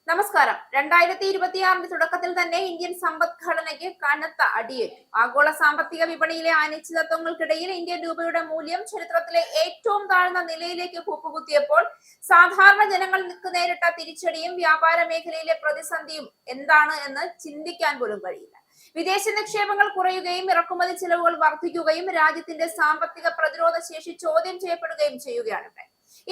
നമസ്കാരം. 2026 തുടക്കത്തിൽ തന്നെ ഇന്ത്യൻ സമ്പദ്ഘടനയ്ക്ക് കനത്ത അടിയേറ്റു. ആഗോള സാമ്പത്തിക വിപണിയിലെ അനിശ്ചിതത്വങ്ങൾക്കിടയിൽ ഇന്ത്യൻ രൂപയുടെ മൂല്യം ചരിത്രത്തിലെ ഏറ്റവും താഴ്ന്ന നിലയിലേക്ക് കൂപ്പുകുത്തിയപ്പോൾ സാധാരണ ജനങ്ങൾക്ക് നേരിട്ട തിരിച്ചടിയും വ്യാപാര മേഖലയിലെ പ്രതിസന്ധിയും എന്താണ് എന്ന് ചിന്തിക്കാൻ പോലും കഴിയില്ല. വിദേശ നിക്ഷേപങ്ങൾ കുറയുകയും ഇറക്കുമതി ചെലവുകൾ വർദ്ധിക്കുകയും രാജ്യത്തിന്റെ സാമ്പത്തിക പ്രതിരോധ ശേഷി ചോദ്യം ചെയ്യപ്പെടുകയും ചെയ്യുകയാണ്.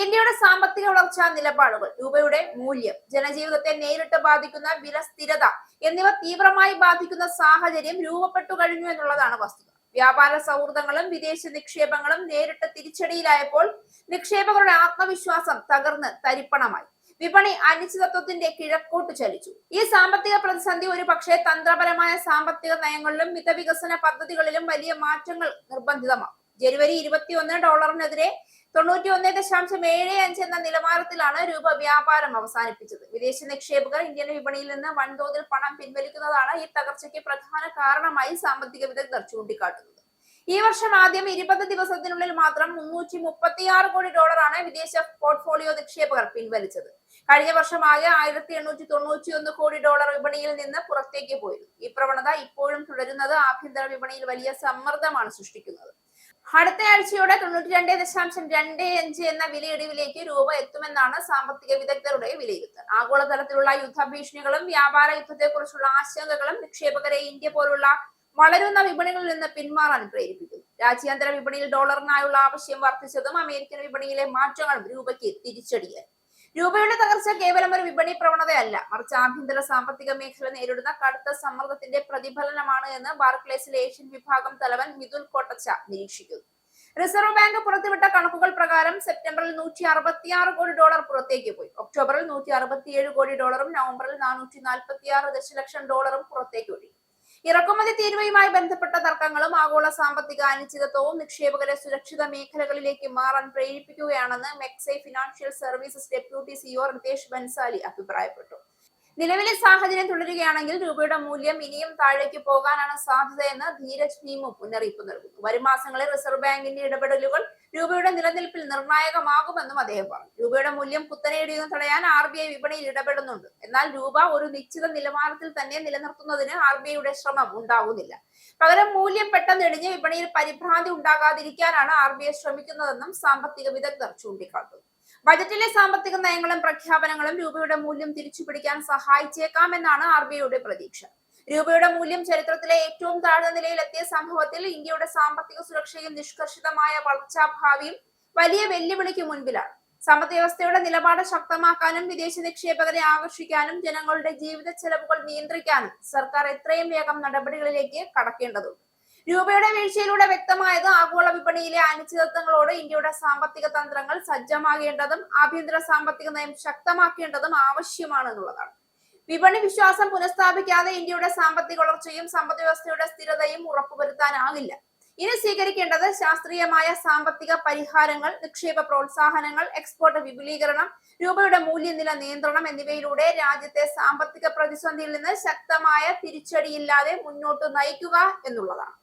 ഇന്ത്യയുടെ സാമ്പത്തിക വളർച്ചാ നിലപാടുകൾ, രൂപയുടെ മൂല്യം, ജനജീവിതത്തെ നേരിട്ട് ബാധിക്കുന്ന വില സ്ഥിരത എന്നിവ തീവ്രമായി ബാധിക്കുന്ന സാഹചര്യം രൂപപ്പെട്ടു കഴിഞ്ഞു എന്നുള്ളതാണ് വസ്തുത. വ്യാപാര സൗഹൃദങ്ങളും വിദേശ നിക്ഷേപങ്ങളും നേരിട്ട് തിരിച്ചടിയിലായപ്പോൾ നിക്ഷേപകരുടെ ആത്മവിശ്വാസം തകർന്ന് തരിപ്പണമായി. വിപണി അനിശ്ചിതത്വത്തിന്റെ കിഴക്കോട്ട് ചലിച്ചു. ഈ സാമ്പത്തിക പ്രതിസന്ധി ഒരു പക്ഷേ തന്ത്രപരമായ സാമ്പത്തിക നയങ്ങളിലും മിതവികസന പദ്ധതികളിലും വലിയ മാറ്റങ്ങൾ നിർബന്ധിതമാകും. ജനുവരി 21 ഡോളറിനെതിരെ 91.75 എന്ന നിലവാരത്തിലാണ് രൂപ വ്യാപാരം അവസാനിപ്പിച്ചത്. വിദേശ നിക്ഷേപകർ ഇന്ത്യൻ വിപണിയിൽ നിന്ന് വൻതോതിൽ പണം പിൻവലിക്കുന്നതാണ് ഈ തകർച്ചയ്ക്ക് പ്രധാന കാരണമായി സാമ്പത്തിക വിദഗ്ധർ ചൂണ്ടിക്കാട്ടുന്നത്. ഈ വർഷം ആദ്യം 20 ദിവസത്തിനുള്ളിൽ മാത്രം 336 കോടി ഡോളറാണ് വിദേശ പോർട്ട്ഫോളിയോ നിക്ഷേപകർ പിൻവലിച്ചത്. കഴിഞ്ഞ വർഷം ആകെ 1891 കോടി ഡോളർ വിപണിയിൽ നിന്ന് പുറത്തേക്ക് പോയിരുന്നു. ഈ പ്രവണത ഇപ്പോഴും തുടരുന്നത് ആഭ്യന്തര വിപണിയിൽ വലിയ സമ്മർദ്ദമാണ് സൃഷ്ടിക്കുന്നത്. അടുത്ത ആഴ്ചയോടെ 92.25 എന്ന വിലയിടിവിലേക്ക് രൂപ എത്തുമെന്നാണ് സാമ്പത്തിക വിദഗ്ധരുടെ വിലയിരുത്തൽ. ആഗോളതലത്തിലുള്ള യുദ്ധഭീഷണികളും വ്യാപാര യുദ്ധത്തെക്കുറിച്ചുള്ള ആശങ്കകളും നിക്ഷേപകരെ ഇന്ത്യ പോലുള്ള വളരുന്ന വിപണികളിൽ നിന്ന് പിന്മാറാൻ പ്രേരിപ്പിക്കുന്നു. രാജ്യാന്തര വിപണിയിൽ ഡോളറിനായുള്ള ആവശ്യം വർദ്ധിച്ചതും അമേരിക്കൻ വിപണിയിലെ മാറ്റങ്ങളും രൂപയ്ക്ക് തിരിച്ചടിയായി. രൂപയുടെ തകർച്ച കേവലം ഒരു വിപണി പ്രവണതയല്ല, മറിച്ച് ആഭ്യന്തര സാമ്പത്തിക മേഖല നേരിടുന്ന കടുത്ത സമ്മർദ്ദത്തിന്റെ പ്രതിഫലനമാണ് എന്ന് ബാർക്ലേസിലെ ഏഷ്യൻ വിഭാഗം തലവൻ മിഥുൻ കോട്ടച്ച നിരീക്ഷിക്കുന്നു. റിസർവ് ബാങ്ക് പുറത്തുവിട്ട കണക്കുകൾ പ്രകാരം സെപ്റ്റംബറിൽ 166 കോടി ഡോളർ പുറത്തേക്ക് പോയി. ഒക്ടോബറിൽ 167 കോടി ഡോളറും നവംബറിൽ 446 ദശലക്ഷം ഡോളറും പുറത്തേക്ക് ഒഴുകി. ഇറക്കുമതി തീരുവയുമായി ബന്ധപ്പെട്ട തർക്കങ്ങളും ആഗോള സാമ്പത്തിക അനിശ്ചിതത്വവും നിക്ഷേപകരെ സുരക്ഷിത മേഖലകളിലേക്ക് മാറാൻ പ്രേരിപ്പിക്കുകയാണെന്ന് Mecklai financial services deputy CEO Ritesh Bhansali അഭിപ്രായപ്പെട്ടു. നിലവിലെ സാഹചര്യം തുടരുകയാണെങ്കിൽ രൂപയുടെ മൂല്യം ഇനിയും താഴേക്ക് പോകാനാണ് സാധ്യതയെന്ന് ധീരജ് ഭീമും മുന്നറിയിപ്പ് നൽകുന്നു. വരും മാസങ്ങളിൽ റിസർവ് ബാങ്കിന്റെ ഇടപെടലുകൾ രൂപയുടെ നിലനിൽപ്പിൽ നിർണായകമാകുമെന്നും അദ്ദേഹം പറഞ്ഞു. രൂപയുടെ മൂല്യം കുത്തനെ ഇടിയുന്നത് തടയാൻ RBI വിപണിയിൽ ഇടപെടുന്നുണ്ട്. എന്നാൽ രൂപ ഒരു നിശ്ചിത നിലവാരത്തിൽ തന്നെ നിലനിർത്തുന്നതിന് RBIയുടെ ശ്രമം ഉണ്ടാകുന്നില്ല. പകരം മൂല്യം പെട്ടെന്ന് ഇടിഞ്ഞ് വിപണിയിൽ പരിഭ്രാന്തി ഉണ്ടാകാതിരിക്കാനാണ് RBI ശ്രമിക്കുന്നതെന്നും സാമ്പത്തിക വിദഗ്ധർ ചൂണ്ടിക്കാട്ടുന്നു. ബജറ്റിലെ സാമ്പത്തിക നയങ്ങളും പ്രഖ്യാപനങ്ങളും രൂപയുടെ മൂല്യം തിരിച്ചുപിടിക്കാൻ സഹായിച്ചേക്കാമെന്നാണ് RBIയുടെ പ്രതീക്ഷ. രൂപയുടെ മൂല്യം ചരിത്രത്തിലെ ഏറ്റവും താഴ്ന്ന നിലയിലെത്തിയ സംഭവത്തിൽ ഇന്ത്യയുടെ സാമ്പത്തിക സുരക്ഷയും നിഷ്കർഷിതമായ വളർച്ചാ ഭാവിയും വലിയ വെല്ലുവിളിക്ക് മുൻപിലാണ്. സമ്പദ് വ്യവസ്ഥയുടെ നിലപാട് ശക്തമാക്കാനും വിദേശ നിക്ഷേപകരെ ആകർഷിക്കാനും ജനങ്ങളുടെ ജീവിത ചെലവുകൾ നിയന്ത്രിക്കാനും സർക്കാർ എത്രയും വേഗം നടപടികളിലേക്ക് കടക്കേണ്ടതുണ്ട്. രൂപയുടെ വീഴ്ചയിലൂടെ വ്യക്തമായത് ആഗോള വിപണിയിലെ അനിശ്ചിതത്വങ്ങളോട് ഇന്ത്യയുടെ സാമ്പത്തിക തന്ത്രങ്ങൾ സജ്ജമാകേണ്ടതും ആഭ്യന്തര സാമ്പത്തിക നയം ശക്തമാക്കേണ്ടതും ആവശ്യമാണ് എന്നുള്ളതാണ്. വിപണി വിശ്വാസം പുനഃസ്ഥാപിക്കാതെ ഇന്ത്യയുടെ സാമ്പത്തിക വളർച്ചയും സമ്പദ് വ്യവസ്ഥയുടെ സ്ഥിരതയും ഉറപ്പുവരുത്താനാകില്ല. ഇനി സ്വീകരിക്കേണ്ടത് ശാസ്ത്രീയമായ സാമ്പത്തിക പരിഹാരങ്ങൾ, നിക്ഷേപ പ്രോത്സാഹനങ്ങൾ, എക്സ്പോർട്ട് വിപുലീകരണം, രൂപയുടെ മൂല്യനില നിയന്ത്രണം എന്നിവയിലൂടെ രാജ്യത്തെ സാമ്പത്തിക പ്രതിസന്ധിയിൽ നിന്ന് ശക്തമായ തിരിച്ചടിയില്ലാതെ മുന്നോട്ട് നയിക്കുക എന്നുള്ളതാണ്.